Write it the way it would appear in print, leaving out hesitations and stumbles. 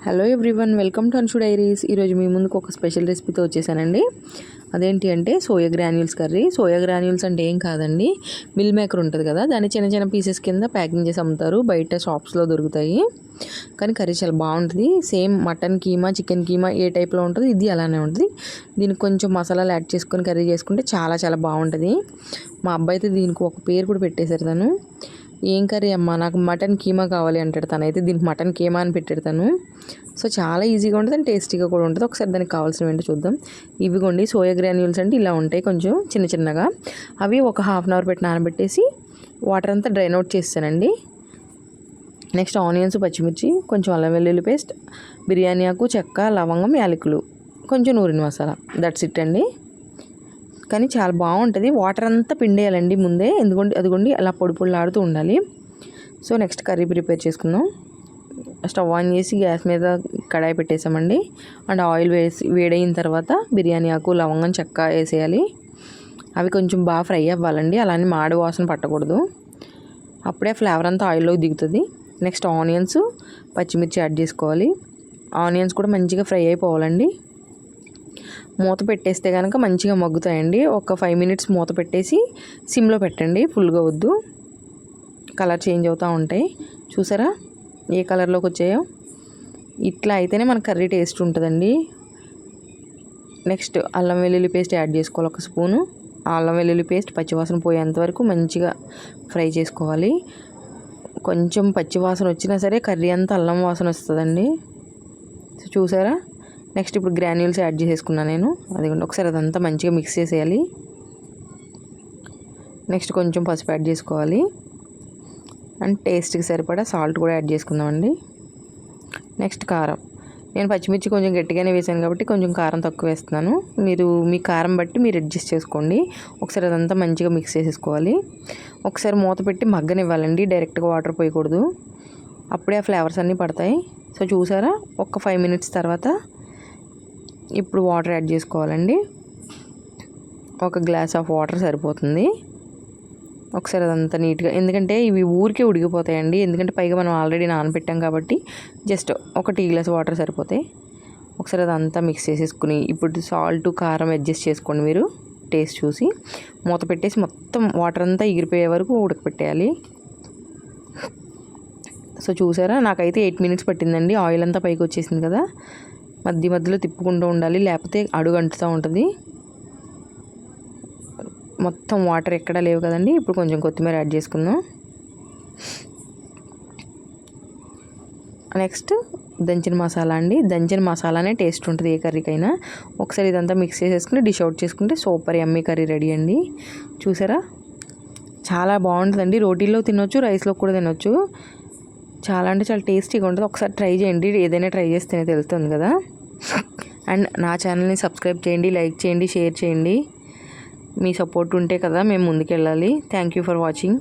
Hello everyone, welcome to Anshu diaries. ఈరోజు మీ ముందుకు ఒక స్పెషల్ రెసిపీతో వచ్చేసానండి. అదేంటి అంటే soya granules curry. Soya granules అంటే ఏం కాదండి, మిల్ మేకర్ ఉంటుంది కదా, దాన్ని చిన్న చిన్న పీసెస్ కింద ప్యాకింగ్ చేసి అమ్ముతారు, బయట షాప్స్లో దొరుకుతాయి. కానీ కర్రీ చాలా బాగుంటుంది. Same mutton keema, chicken keema ఏ టైప్లో ఉంటుంది, ఇది అలానే ఉంటుంది. దీనికి కొంచెం మసాలాలు యాడ్ చేసుకొని కర్రీ చేసుకుంటే చాలా చాలా బాగుంటుంది. మా అబ్బాయి అయితే దీనికి ఒక పేరు కూడా పెట్టేశారు. తను ఏం కర్రీ అమ్మా, నాకు మటన్ కీమా కావాలి అంటాడు. తనైతే దీనికి మటన్ కీమా అని పెట్టాడు తను. సో చాలా ఈజీగా ఉంటుంది అండ్ టేస్టీగా కూడా ఉంటుంది. ఒకసారి దానికి కావాల్సినవి ఏంటో చూద్దాం. ఇవిగోండి సోయా గ్రాన్యూల్స్ అంటే ఇలా ఉంటాయి, కొంచెం చిన్న చిన్నగా. అవి ఒక హాఫ్ అన్ అవర్ పెట్టి నానబెట్టేసి వాటర్ అంతా డ్రైన్ అవుట్ చేస్తానండి. నెక్స్ట్ ఆనియన్స్, పచ్చిమిర్చి, కొంచెం అల్లం వెల్లుల్లి పేస్ట్, బిర్యానీ ఆకు, చెక్క, లవంగం, యాలకులు, కొంచెం నూరిన మసాలా, దట్స్ ఇట్ అండి. కానీ చాలా బాగుంటుంది. వాటర్ అంతా పిండేయాలండి ముందే, ఎందుకంటే అదిగోండి అలా పొడి పొడిలాడుతూ ఉండాలి. సో నెక్స్ట్ కర్రీ ప్రిపేర్ చేసుకుందాం. స్టవ్ ఆన్ చేసి గ్యాస్ మీద కడాయి పెట్టేసామండి. అండ్ ఆయిల్ వేడైన తర్వాత బిర్యానీ ఆకు, లవంగం, చెక్క వేసేయాలి. అవి కొంచెం బాగా ఫ్రై అవ్వాలండి, అలానే మాడి వాసన పట్టకూడదు. అప్పుడే ఫ్లేవర్ అంతా ఆయిల్లోకి దిగుతుంది. నెక్స్ట్ ఆనియన్స్, పచ్చిమిర్చి యాడ్ చేసుకోవాలి. ఆనియన్స్ కూడా మంచిగా ఫ్రై అయిపోవాలండి. మూత పెట్టేస్తే కనుక మంచిగా మగ్గుతాయండి. ఒక 5 మినిట్స్ మూత పెట్టేసి సిమ్లో పెట్టండి, ఫుల్గా వద్దు. కలర్ చేంజ్ అవుతూ ఉంటాయి. చూసారా ఏ కలర్లోకి వచ్చాయో? ఇట్లా అయితేనే మన కర్రీ టేస్ట్ ఉంటుందండి. నెక్స్ట్ అల్లం వెల్లుల్లి పేస్ట్ యాడ్ చేసుకోవాలి, ఒక స్పూను. అల్లం వెల్లుల్లి పేస్ట్ పచ్చివాసన పోయేంత వరకు మంచిగా ఫ్రై చేసుకోవాలి. కొంచెం పచ్చివాసన వచ్చినా సరే కర్రీ అంతా అల్లం వాసన వస్తుందండి. చూసారా? నెక్స్ట్ ఇప్పుడు గ్రాన్యూల్స్ యాడ్ చేసేసుకున్నాను నేను. అదిగోండి ఒకసారి అదంతా మంచిగా మిక్స్ చేసేయాలి. నెక్స్ట్ కొంచెం పసుపు యాడ్ చేసుకోవాలి. అండ్ టేస్ట్కి సరిపడా సాల్ట్ కూడా యాడ్ చేసుకుందామండి. నెక్స్ట్ కారం. నేను పచ్చిమిర్చి కొంచెం గట్టిగానే వేసాను కాబట్టి కొంచెం కారం తక్కువ వేస్తున్నాను. మీరు మీ కారం బట్టి మీరు అడ్జస్ట్ చేసుకోండి. ఒకసారి అదంతా మంచిగా మిక్స్ చేసేసుకోవాలి. ఒకసారి మూత పెట్టి మగ్గనివ్వాలండి, డైరెక్ట్గా వాటర్ పోయకూడదు. అప్పుడే ఆ ఫ్లేవర్స్ అన్నీ పడతాయి. సో చూసారా, ఒక 5 మినిట్స్ తర్వాత ఇప్పుడు వాటర్ యాడ్ చేసుకోవాలండి. ఒక గ్లాస్ ఆఫ్ వాటర్ సరిపోతుంది. ఒకసారి అదంతా నీట్గా, ఎందుకంటే ఇవి ఊరికే ఉడికిపోతాయండి, ఎందుకంటే పైగా మనం ఆల్రెడీ నానబెట్టాం కాబట్టి జస్ట్ ఒక టీ గ్లాస్ వాటర్ సరిపోతాయి. ఒకసారి అదంతా మిక్స్ చేసేసుకుని ఇప్పుడు సాల్ట్, కారం అడ్జస్ట్ చేసుకోండి మీరు టేస్ట్ చూసి. మూత పెట్టేసి మొత్తం వాటర్ అంతా ఎగిరిపోయే వరకు ఉడకపెట్టేయాలి. సో చూసారా, నాకైతే 8 మినిట్స్ పట్టిందండి. ఆయిల్ అంతా పైకి వచ్చేసింది కదా. మధ్య మధ్యలో తిప్పుకుంటూ ఉండాలి, లేకపోతే అడుగు అంటుతూ ఉంటుంది. మొత్తం వాటర్ ఎక్కడా లేవు కదండి. ఇప్పుడు కొంచెం కొత్తిమీర యాడ్ చేసుకుందాం. నెక్స్ట్ దంచిన మసాలా అండి. దంచిన మసాలానే టేస్ట్ ఉంటుంది ఏ కర్రీకైనా. ఒకసారి ఇదంతా మిక్స్ చేసేసుకుని డిష్ అవుట్ చేసుకుంటే సూపర్ యమ్మీ కర్రీ రెడీ అండి. చూసారా, చాలా బాగుంటుందండి. రోటీల్లో తినొచ్చు, రైస్లో కూడా తినొచ్చు. చాలా అంటే చాలా టేస్టీగా ఉంటుంది. ఒకసారి ట్రై చేయండి, ఏదైనా ట్రై చేస్తేనే తెలుస్తుంది కదా. అండ్ నా ఛానల్ని సబ్స్క్రైబ్ చేయండి, లైక్ చేయండి, షేర్ చేయండి. మీ సపోర్ట్ ఉంటే కదా మేము ముందుకెళ్ళాలి. Thank you for watching.